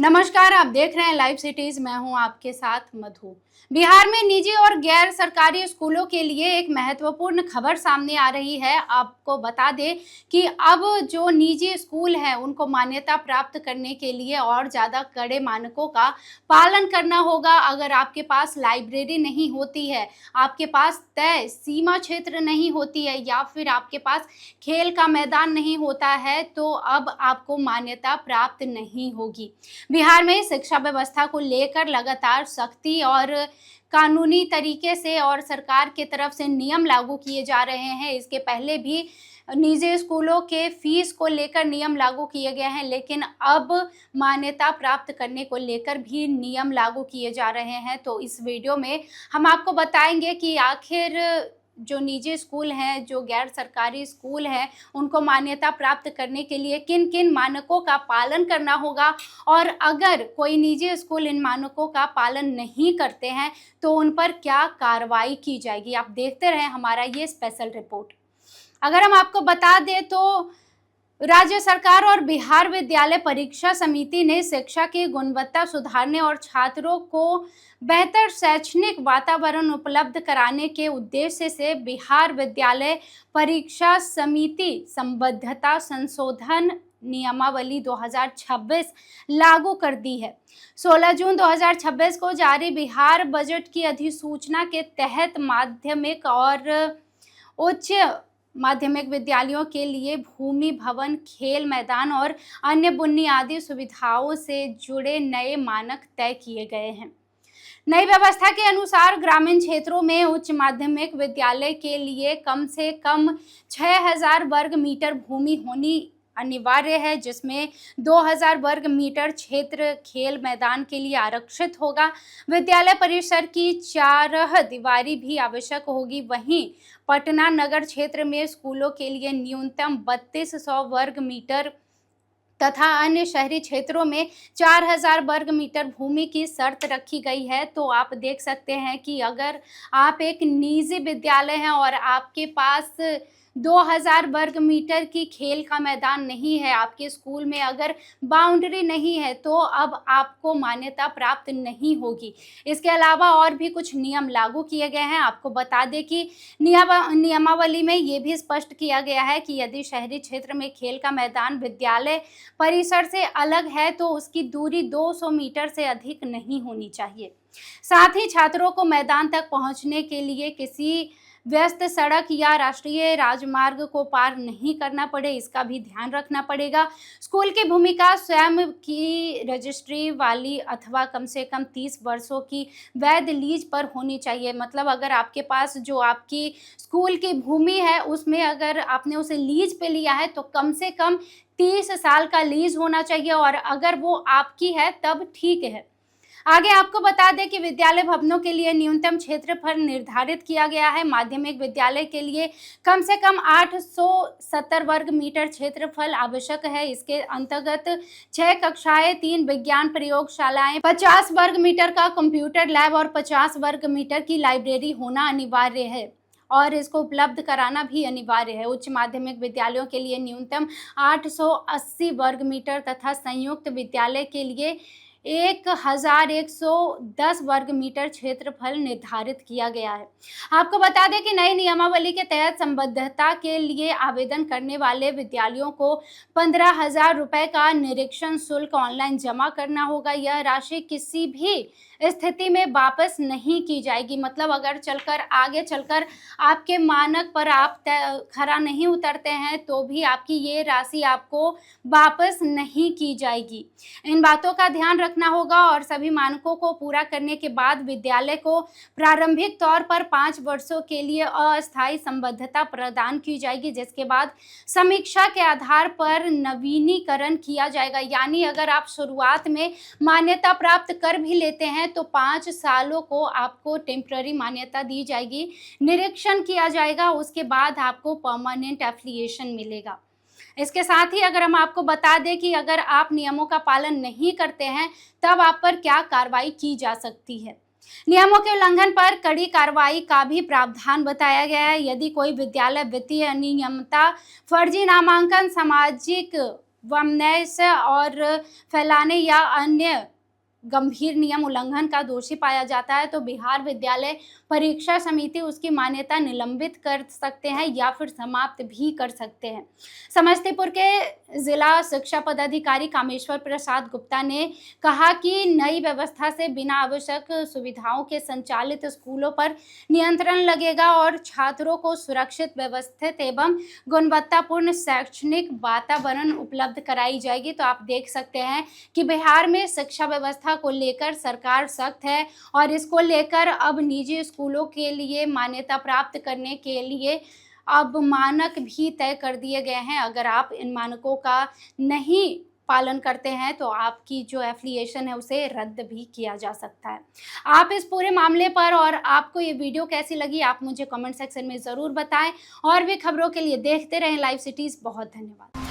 नमस्कार, आप देख रहे हैं लाइव सिटीज। मैं हूं आपके साथ मधु। बिहार में निजी और गैर सरकारी स्कूलों के लिए एक महत्वपूर्ण खबर सामने आ रही है। आपको बता दें कि अब जो निजी स्कूल हैं उनको मान्यता प्राप्त करने के लिए और ज़्यादा कड़े मानकों का पालन करना होगा। अगर आपके पास लाइब्रेरी नहीं होती है, आपके पास तय सीमा क्षेत्र नहीं होती है या फिर आपके पास खेल का मैदान नहीं होता है, तो अब आपको मान्यता प्राप्त नहीं होगी। बिहार में शिक्षा व्यवस्था को लेकर लगातार सख्ती और कानूनी तरीके से और सरकार की तरफ से नियम लागू किए जा रहे हैं। इसके पहले भी निजी स्कूलों के फीस को लेकर नियम लागू किए गए हैं, लेकिन अब मान्यता प्राप्त करने को लेकर भी नियम लागू किए जा रहे हैं। तो इस वीडियो में हम आपको बताएंगे कि आखिर जो निजी स्कूल हैं, जो गैर सरकारी स्कूल हैं, उनको मान्यता प्राप्त करने के लिए किन किन मानकों का पालन करना होगा, और अगर कोई निजी स्कूल इन मानकों का पालन नहीं करते हैं तो उन पर क्या कार्रवाई की जाएगी। आप देखते रहें हमारा ये स्पेशल रिपोर्ट। अगर हम आपको बता दें तो राज्य सरकार और बिहार विद्यालय परीक्षा समिति ने शिक्षा की गुणवत्ता सुधारने और छात्रों को बेहतर शैक्षणिक वातावरण उपलब्ध कराने के उद्देश्य से बिहार विद्यालय परीक्षा समिति संबद्धता संशोधन नियमावली 2026 लागू कर दी है। 16 जून 2026 को जारी बिहार बजट की अधिसूचना के तहत माध्यमिक और उच्च माध्यमिक विद्यालयों के लिए भूमि, भवन, खेल मैदान और अन्य बुनियादी सुविधाओं से जुड़े नए मानक तय किए गए हैं। नई व्यवस्था के अनुसार ग्रामीण क्षेत्रों में उच्च माध्यमिक विद्यालय के लिए कम से कम 6000 वर्ग मीटर भूमि होनी अनिवार्य है, जिसमें 2000 वर्ग मीटर क्षेत्र खेल मैदान के लिए आरक्षित होगा। विद्यालय परिसर की 4 दीवारी भी आवश्यक होगी। वहीं पटना नगर क्षेत्र में स्कूलों के लिए न्यूनतम 3200 वर्ग मीटर तथा अन्य शहरी क्षेत्रों में 4000 वर्ग मीटर भूमि की शर्त रखी गई है। तो आप देख सकते हैं कि अगर आप एक निजी विद्यालय हैं और आपके पास 2000 वर्ग मीटर की खेल का मैदान नहीं है, आपके स्कूल में अगर बाउंड्री नहीं है, तो अब आपको मान्यता प्राप्त नहीं होगी। इसके अलावा और भी कुछ नियम लागू किए गए हैं। आपको बता दें कि नियमावली में ये भी स्पष्ट किया गया है कि यदि शहरी क्षेत्र में खेल का मैदान विद्यालय परिसर से अलग है तो उसकी दूरी 200 मीटर से अधिक नहीं होनी चाहिए। साथ ही छात्रों को मैदान तक पहुंचने के लिए किसी व्यस्त सड़क या राष्ट्रीय राजमार्ग को पार नहीं करना पड़े, इसका भी ध्यान रखना पड़ेगा। स्कूल की भूमिका स्वयं की रजिस्ट्री वाली अथवा कम से कम 30 वर्षों की वैध लीज पर होनी चाहिए। मतलब अगर आपके पास जो आपकी स्कूल की भूमि है उसमें अगर आपने उसे लीज पे लिया है तो कम से कम 30 साल का लीज होना चाहिए, और अगर वो आपकी है तब ठीक है। आगे आपको बता दें कि विद्यालय भवनों के लिए न्यूनतम क्षेत्रफल निर्धारित किया गया है। माध्यमिक विद्यालय के लिए कम से कम 870 वर्ग मीटर क्षेत्रफल आवश्यक है। इसके अंतर्गत 6 कक्षाएं, 3 विज्ञान प्रयोगशालाएं, 50 वर्ग मीटर का कंप्यूटर लैब और 50 वर्ग मीटर की लाइब्रेरी होना अनिवार्य है, और इसको उपलब्ध कराना भी अनिवार्य है। उच्च माध्यमिक विद्यालयों के लिए न्यूनतम 880 वर्ग मीटर तथा संयुक्त विद्यालय के लिए 1110 वर्ग मीटर क्षेत्रफल निर्धारित किया गया है। आपको बता दें कि नई नियमावली के तहत संबद्धता के लिए आवेदन करने वाले विद्यालयों को 15,000 रुपए का निरीक्षण शुल्क ऑनलाइन जमा करना होगा। यह राशि किसी भी स्थिति में वापस नहीं की जाएगी। मतलब अगर आगे चलकर आपके मानक पर आप खरा नहीं उतरते हैं तो भी आपकी ये राशि आपको वापस नहीं की जाएगी। इन बातों का ध्यान रखना होगा, और सभी मानकों को पूरा करने के बाद विद्यालय को प्रारंभिक तौर पर 5 वर्षों के लिए अस्थायी संबद्धता प्रदान की जाएगी, जिसके बाद समीक्षा के आधार पर नवीनीकरण किया जाएगा। यानी अगर आप शुरुआत में मान्यता प्राप्त कर भी लेते हैं तो 5 सालों को आपको टेम्पररी मान्यता दी जाएगी, निरीक्षण किया जाएगा, उसके बाद आपको परमानेंट एफिलिएशन मिलेगा। इसके साथ ही अगर हम आपको बता दें कि अगर आप नियमों का पालन नहीं करते हैं तब आप पर क्या कार्रवाई की जा सकती है। नियमों के उल्लंघन पर कड़ी कार्रवाई का भी प्रावधान बताया गया है। यदि कोई विद्यालय वित्तीय अनियमितता, फर्जी नामांकन, सामाजिक वमनैस और फैलाने या अन्य गंभीर नियम उल्लंघन का दोषी पाया जाता है तो बिहार विद्यालय परीक्षा समिति उसकी मान्यता निलंबित कर सकते हैं या फिर समाप्त भी कर सकते हैं। समस्तीपुर के जिला शिक्षा पदाधिकारी कामेश्वर प्रसाद गुप्ता ने कहा कि नई व्यवस्था से बिना आवश्यक सुविधाओं के संचालित स्कूलों पर नियंत्रण लगेगा और छात्रों को सुरक्षित, व्यवस्थित एवं गुणवत्तापूर्ण शैक्षणिक वातावरण उपलब्ध कराई जाएगी। तो आप देख सकते हैं कि बिहार में शिक्षा व्यवस्था को लेकर सरकार सख्त है और इसको लेकर अब निजी स्कूलों के लिए मान्यता प्राप्त करने के लिए अब मानक भी तय कर दिए गए हैं। अगर आप इन मानकों का नहीं पालन करते हैं तो आपकी जो एफिलिएशन है उसे रद्द भी किया जा सकता है। आप इस पूरे मामले पर और आपको ये वीडियो कैसी लगी आप मुझे कमेंट सेक्शन में ज़रूर बताएं और भी खबरों के लिए देखते रहें लाइव सिटीज़। बहुत धन्यवाद।